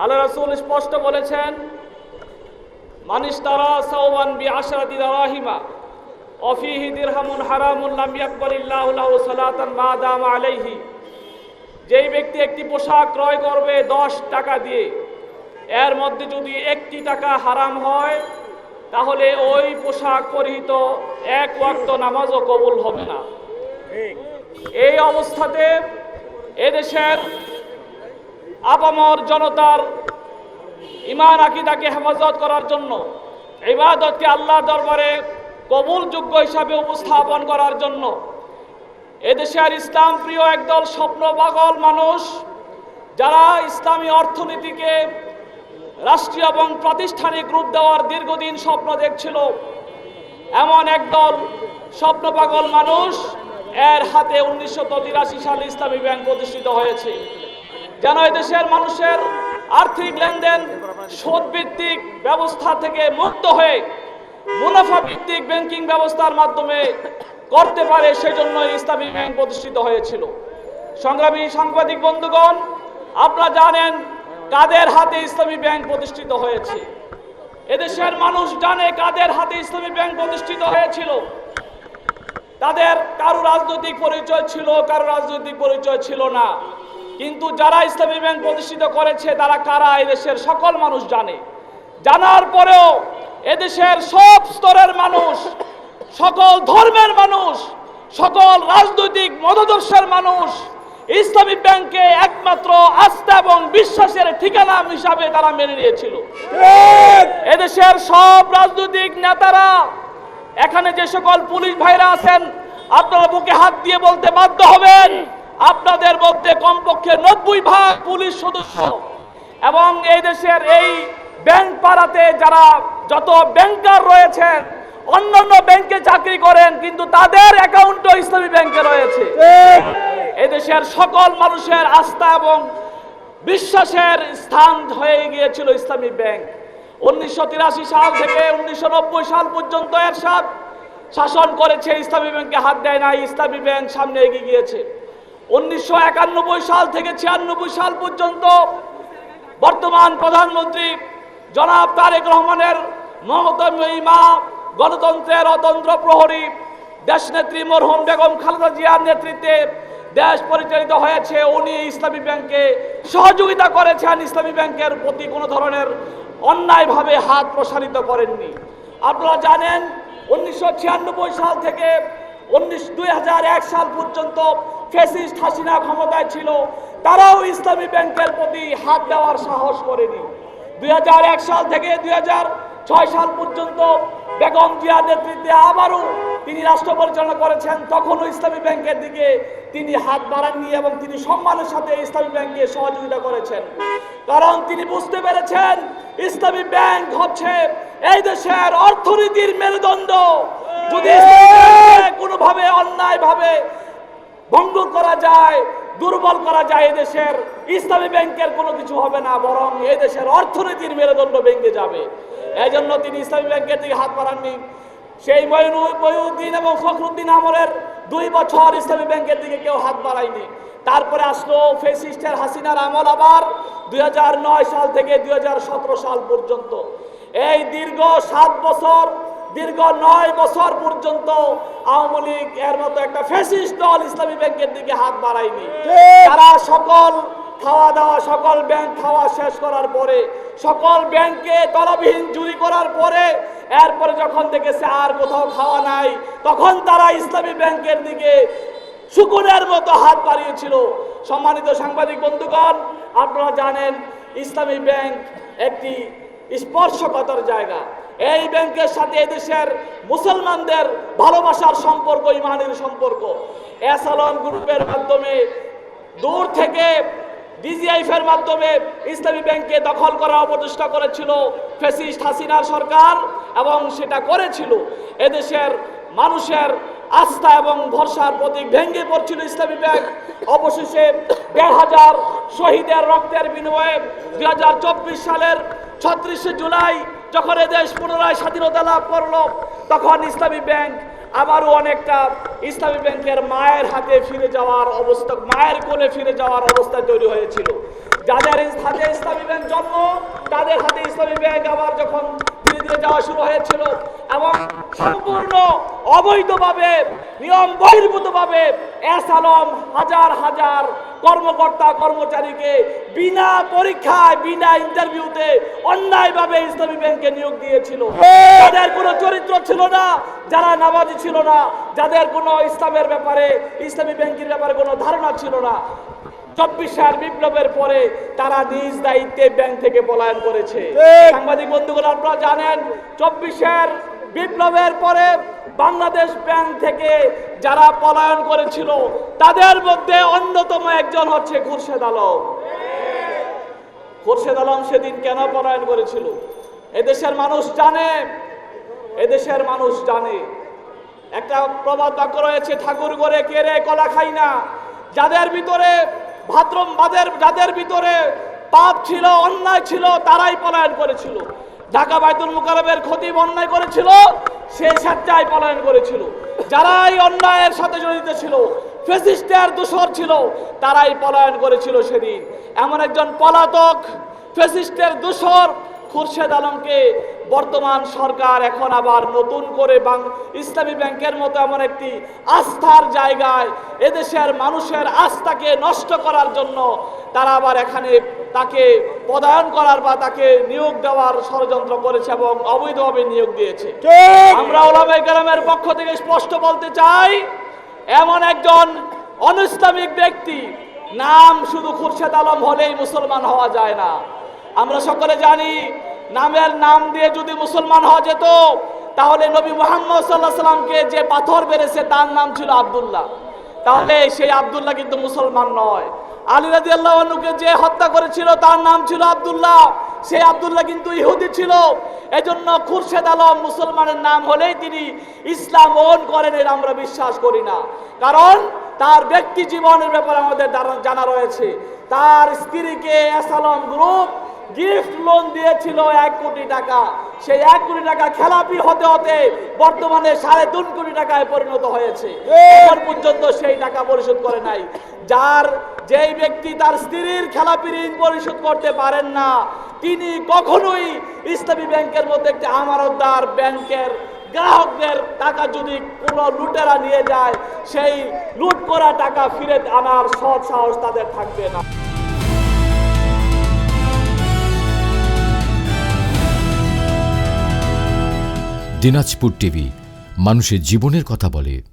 আল্লাহ রাসূল স্পষ্ট বলেছেন, মানিশতারা সাওবান বিআশরাতি দিরহামা ওয়া ফীহি দিরহামুন হারামুন লাম ইয়াকবালিল্লাহু লাহু সালাতান মা দামা আলাইহি। যেই ব্যক্তি একটি পোশাক ক্রয় করবে 10 টাকা দিয়ে, এর মধ্যে যদি 1টি টাকা হারাম হয় তাহলে ওই পোশাক পরিহিত 1 ওয়াক্ত নামাজও কবুল হবে না। এই অবস্থাতে এদেশের আপামর জনতার ঈমান আকীদাকে হেফাজত করার জন্য, ইবাদতকে আল্লাহর দরবারে কবুলযোগ্য হিসাবে উপস্থাপন করার জন্য এদেশের ইসলাম প্রিয় একদল স্বপ্ন পাগল মানুষ, যারা ইসলামী অর্থনীতিকে রাষ্ট্রীয় এবং প্রাতিষ্ঠানিক রূপ দেওয়ার দীর্ঘদিন স্বপ্ন দেখছিল, এমন একদল স্বপ্ন পাগল মানুষ এর হাতে 1983 সালে ইসলামী ব্যাংক প্রতিষ্ঠিত হয়েছে, যেন এদেশের মানুষের আর্থিক লেনদেন সুদভিত্তিক ব্যবস্থা থেকে মুক্ত হয়ে মুনাফা ভিত্তিক ব্যাংকিং ব্যবস্থার মাধ্যমে করতে পারে, সেজন্য ইসলামী ব্যাংক প্রতিষ্ঠিত হয়েছিল। সংগ্রামী সাংবাদিক বন্ধুগণ, আপনারা জানেন কাদের হাতে ইসলামী ব্যাংক প্রতিষ্ঠিত হয়েছে। এদেশের মানুষ জানে কাদের হাতে ইসলামী ব্যাংক প্রতিষ্ঠিত হয়েছিল। তাদের কারো রাজনৈতিক পরিচয় ছিল, কারো রাজনৈতিক পরিচয় ছিল না, কিন্তু যারা ইসলামী ব্যাংক প্রতিষ্ঠিত করেছে তারা কারা এদেশের সকল মানুষ জানে। জানার পরেও এদেশের সব স্তরের মানুষ, সকল ধর্মের মানুষ, সকল রাজনৈতিক মতাদর্শের মানুষ ইসলামী ব্যাংকে একমাত্র আস্থা এবং বিশ্বাসের ঠিকানা হিসাবে তারা মেনে নিয়েছিল। এদেশের সব রাজনৈতিক নেতারা, এখানে যে সকল পুলিশ ভাইরা আছেন, আপনারা বুকে হাত দিয়ে বলতে বাধ্য হবেন, আপনাদের মধ্যে কমপক্ষে 90% পুলিশ সদস্য এবং এই দেশের এই ব্যাংক পাড়াতে যারা যত ব্যাংকার রয়েছেন, অন্যান্য ব্যাংকে চাকরি করেন কিন্তু তাদের অ্যাকাউন্টও ইসলামী ব্যাংকে রয়েছে। এদেশের সকল মানুষের আস্থা এবং বিশ্বাসের স্থান হয়ে গিয়েছিল ইসলামী ব্যাংক। 1983 সাল থেকে 1990 সাল পর্যন্ত এরশাদ শাসন করেছে, ইসলামী ব্যাংকে হাত দেয় না, ইসলামী ব্যাংক সামনে এগিয়ে গিয়েছে। 1991 সাল থেকে 96 সাল পর্যন্ত বর্তমান প্রধানমন্ত্রী জনাব তারেক রহমানের মমতাময়ী মা, গণতন্ত্রের অতন্ত্র প্রহরী দেশনেত্রী মরহুম বেগম খালেদা জিয়ার নেতৃত্বে দেশ পরিচালিত হয়েছে। উনি ইসলামী ব্যাংকে সহযোগিতা করেছেন, ইসলামী ব্যাংকের প্রতি কোনো ধরনের অন্যায়ভাবে হাত প্রসারিত করেননি। আপনারা জানেন 1996 সাল থেকে 2001 সাল পর্যন্ত ফ্যাসিস্ট হাসিনা ক্ষমতায় ছিল, তারাও ইসলামী ব্যাংকের প্রতি হাত দেওয়ার সাহস করেনি। 2001 সাল থেকে 2006 সাল পর্যন্ত বেগম জিয়ার নেতৃত্বে আবারও তিনি রাষ্ট্র পরিচালনা করেছেন, তখনও ইসলামী ব্যাংকের দিকে তিনি হাত বাড়াননি এবং তিনি সম্মানের সাথে ইসলামী ব্যাংককে সহযোগিতা করেছেন, কারণ তিনি বুঝতে পেরেছেন ইসলামী ব্যাংক হচ্ছে এই দেশের অর্থনীতির মেরুদণ্ড। যদি কোনোভাবে অন্যায়ভাবে ভঙ্গ করা যায়, দুর্বল করা যায়, এদেশের ইসলামী ব্যাংকের কোনো কিছু হবে না, বরং এদেশের অর্থনীতির মেরুদণ্ড ভেঙে যাবে। এই জন্য তিনি ইসলামী ব্যাংকের দিকে হাত বাড়াননি। সেই মঈনুদ্দিন এবং ফখরুদ্দিন আমলের 2 বছর ইসলামী ব্যাংকের দিকে কেউ হাত বাড়ায়নি। তারপরে আসলো ফ্যাসিস্টের হাসিনার আমল, আবার 2009 সাল থেকে 2017 সাল পর্যন্ত এই দীর্ঘ 7 বছর, দীর্ঘ 9 বছর পর্যন্ত আওয়ামী লীগ এর মতো একটা ফ্যাসিস্ট দল ইসলামী ব্যাংকের দিকে হাত বাড়ায়নি। তারা সকল খাওয়া দাওয়া, সকল ব্যাংক খাওয়া শেষ করার পরে, সকল ব্যাংকে তলাবিহীন চুরি করার পরে, এরপরে যখন দেখেছে আর কোথাও খাওয়া নাই, তখন তারা ইসলামী ব্যাংকের দিকে শুকুনের মতো হাত বাড়িয়েছিল। সম্মানিত সাংবাদিক বন্ধুগণ, আপনারা জানেন ইসলামী ব্যাংক একটি স্পর্শকাতর জায়গা। এই ব্যাংকের সাথে এদেশের মুসলমানদের ভালোবাসার সম্পর্ক, ইমানের সম্পর্ক। এসালন গ্রুপের মাধ্যমে দূর থেকে ডিজিআইএফ এর মাধ্যমে ইসলামী ব্যাংকে দখল করার অপচেষ্টা করেছিল ফ্যাসিস্ট হাসিনার সরকার, এবং সেটা করেছিল এদেশের মানুষের আস্থা এবং ভরসার প্রতীক ভেঙে পড়ছিল ইসলামী ব্যাংক। অবশেষে 1,500 শহীদের রক্তের বিনিময়ে 2024 সালের 36 জুলাই যখন এদেশ পুনরায় স্বাধীনতা লাভ করলো, তখন ইসলামী ব্যাংক আবারও অনেকটা ইসলামী ব্যাংকের মায়ের হাতে ফিরে যাওয়ার অবস্থা, মায়ের কোলে ফিরে যাওয়ার অবস্থা তৈরি হয়েছিল। যাদের হাতে ইসলামী ব্যাংক জন্ম, তাদের হাতে ইসলামী ব্যাংক আবার যখন ধীরে ধীরে যাওয়া শুরু হয়েছিল এবং সম্পূর্ণ অবৈধভাবে, নিয়ম বহির্ভূতভাবে এস আলম হাজার হাজার কর্মকর্তা কর্মচারীকে বিনা পরীক্ষায়, বিনা ইন্টারভিউতে অন্যায়ভাবে ইসলামী ব্যাংকে নিয়োগ দিয়েছিল। যাদের কোনো চরিত্র ছিল না, যারা নামাজি ছিল না, যাদের কোনো ইসলামের ব্যাপারে, ইসলামী ব্যাংকের ব্যাপারে কোনো ধারণা ছিল না, 24 বিপ্লবের পরে তারা নিজ দায়িত্বে ব্যাংক থেকে পলায়ন করেছে। সাংবাদিক বন্ধুগণ, আপনারা জানেন 24 বিপ্লবের পরে বাংলাদেশ ব্যাংক থেকে যারা পলায়ন করেছিল তাদের মধ্যে অন্যতম একজন হচ্ছে খুরশেদ আলম। খুরশেদ আলম সেদিন কেন পলায়ন করেছিল এদেশের মানুষ জানে, এদেশের মানুষ জানে। একটা প্রবাদ বাক্য রয়েছে, ঠাকুর ঘরে কেড়ে কলা খাই না। যাদের ভিতরে যাদের ভিতরে পাপ ছিল, অন্যায় ছিল, তারাই পলায়ন করেছিল। ঢাকা বাইতুল মুকাররমের খতিব অন্যায় করেছিল, সেই স্বেচ্ছায় পলায়ন করেছিল। যারা এই অন্যায়ের সাথে জড়িত ছিল, ফ্যাসিস্টের দোসর ছিল, তারাই পলায়ন করেছিল সেদিন। এমন একজন পলাতক ফ্যাসিস্টের দোসর খুরশেদ আলমকে বর্তমান সরকার এখন আবার নতুন করে ইসলামী ব্যাংকের মতো এমন একটি আস্থার জায়গায় এদেশের মানুষের আস্থাকে নষ্ট করার জন্য তারা আবার এখানে তাকে পদায়ন করার বা তাকে নিয়োগ দেওয়ার ষড়যন্ত্র করেছে এবং অবৈধভাবে নিয়োগ দিয়েছে। আমরা উলামায়ে কেরামের পক্ষ থেকে স্পষ্ট বলতে চাই, এমন একজন অনইসলামিক ব্যক্তি, নাম শুধু খুরশেদ আলম হলেই মুসলমান হওয়া যায় না। আমরা সকলে জানি, নাম দিয়ে যদি মুসলমান হওয়া যেত তাহলে নবী মুহাম্মদ সাল্লাল্লাহু আলাইহি সাল্লামকে যে পাথর মেরেছে তার নাম ছিল আব্দুল্লাহ, তাহলে সেই আব্দুল্লাহ কিন্তু মুসলমান নয়। আলী রাদিয়াল্লাহু আনহুকে যে হত্যা করেছিল তার নাম ছিল আব্দুল্লাহ, সেই আব্দুল্লাহ কিন্তু ইহুদি ছিল। এজন্য খুরশেদ আলম মুসলমানের নাম হলেই তিনি ইসলাম গ্রহণ করেন, এর আমরা বিশ্বাস করি না। কারণ তার ব্যক্তি জীবনের ব্যাপারে আমাদের জানা রয়েছে। তার স্ত্রীকে S Alam group gift loan দিয়েছিল 1 কোটি টাকা। সেই 1 কোটি টাকা খেলাপি হতে হতে বর্তমানে 3.5 কোটি টাকায় পরিণত হয়েছে। এখন পর্যন্ত সেই টাকা পরিশোধ করে নাই। যেই ব্যক্তি তার স্ত্রীর খেলাপি ঋণ পরিশোধ করতে পারেন না, তিনি কখনোই ইসলামী ব্যাংকের মধ্যে একটি আমানতদার ব্যাংকের গ্রাহকদের টাকা যদি কোনো লুটেরা নিয়ে যায়, সেই লুট করা টাকা ফিরে আনার সৎ সাহস তাদের থাকবে না। দিনাজপুর টিভি, মানুষের জীবনের কথা বলে।